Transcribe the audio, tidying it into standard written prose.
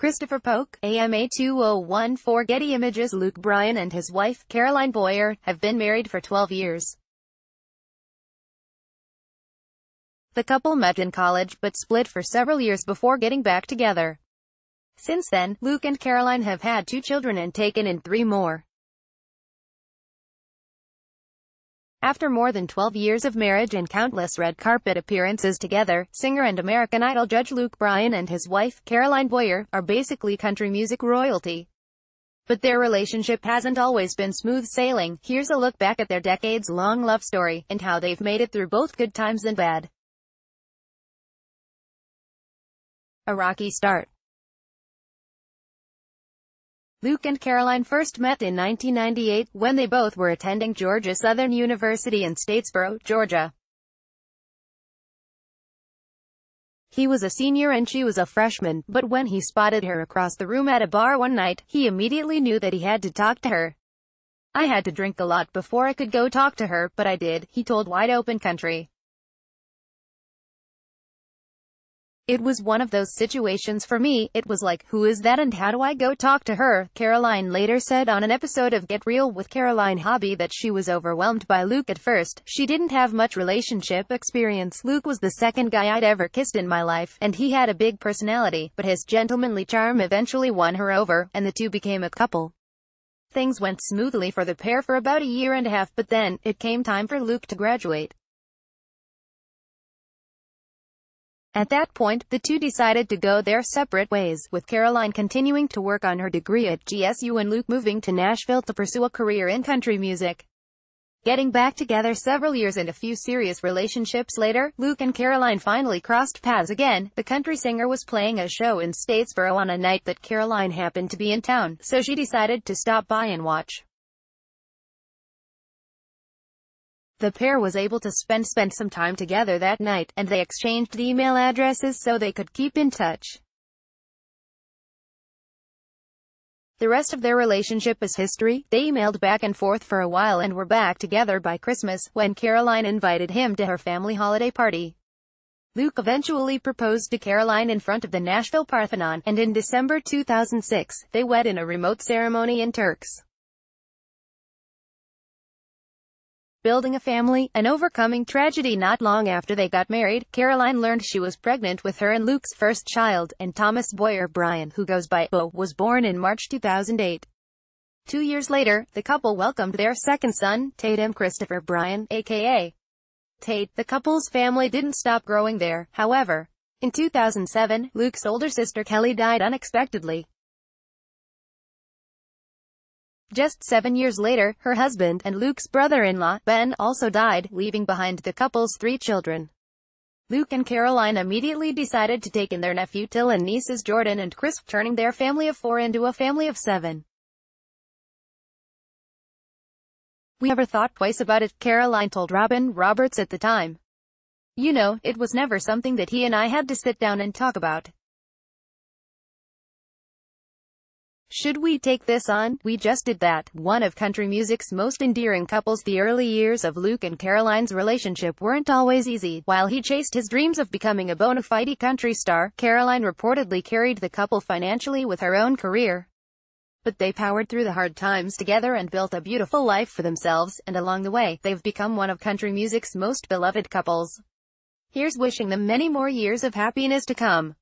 Christopher Polk, AMA2014Getty Images Luke Bryan and his wife, Caroline Boyer, have been married for 12 years. The couple met in college, but split for several years before getting back together. Since then, Luke and Caroline have had 2 children and taken in 3 more. After more than 12 years of marriage and countless red carpet appearances together, singer and American Idol judge Luke Bryan and his wife, Caroline Boyer, are basically country music royalty. But their relationship hasn't always been smooth sailing. Here's a look back at their decades-long love story, and how they've made it through both good times and bad. A rocky start. Luke and Caroline first met in 1998, when they both were attending Georgia Southern University in Statesboro, Georgia. He was a senior and she was a freshman, but when he spotted her across the room at a bar one night, he immediately knew that he had to talk to her. "I had to drink a lot before I could go talk to her, but I did," he told Wide Open Country. "It was one of those situations for me. It was like, who is that and how do I go talk to her?" Caroline later said on an episode of Get Real with Caroline Hobby that she was overwhelmed by Luke at first. "She didn't have much relationship experience. Luke was the second guy I'd ever kissed in my life, and he had a big personality, but his gentlemanly charm eventually won her over, and the two became a couple. Things went smoothly for the pair for about a year and a half, but then, it came time for Luke to graduate. At that point, the two decided to go their separate ways, with Caroline continuing to work on her degree at GSU and Luke moving to Nashville to pursue a career in country music. Getting back together several years and a few serious relationships later, Luke and Caroline finally crossed paths again. The country singer was playing a show in Statesboro on a night that Caroline happened to be in town, so she decided to stop by and watch. The pair was able to spend some time together that night, and they exchanged email addresses so they could keep in touch. The rest of their relationship is history. They emailed back and forth for a while and were back together by Christmas, when Caroline invited him to her family holiday party. Luke eventually proposed to Caroline in front of the Nashville Parthenon, and in December 2006, they wed in a remote ceremony in Turks. Building a family, and overcoming tragedy. Not long after they got married, Caroline learned she was pregnant with her and Luke's first child, and Thomas Boyer Bryan, who goes by Bo, was born in March 2008. 2 years later, the couple welcomed their second son, Tatum Christopher Bryan, aka Tate. The couple's family didn't stop growing there, however. In 2007, Luke's older sister Kelly died unexpectedly. Just 7 years later, her husband, and Luke's brother-in-law, Ben, also died, leaving behind the couple's 3 children. Luke and Caroline immediately decided to take in their nephew Till and nieces Jordan and Chris, turning their family of 4 into a family of 7. "We never thought twice about it," Caroline told Robin Roberts at the time. "You know, it was never something that he and I had to sit down and talk about. Should we take this on? We just did that." One of country music's most endearing couples. The early years of Luke and Caroline's relationship weren't always easy. While he chased his dreams of becoming a bona fide country star, Caroline reportedly carried the couple financially with her own career. But they powered through the hard times together and built a beautiful life for themselves, and along the way, they've become one of country music's most beloved couples. Here's wishing them many more years of happiness to come.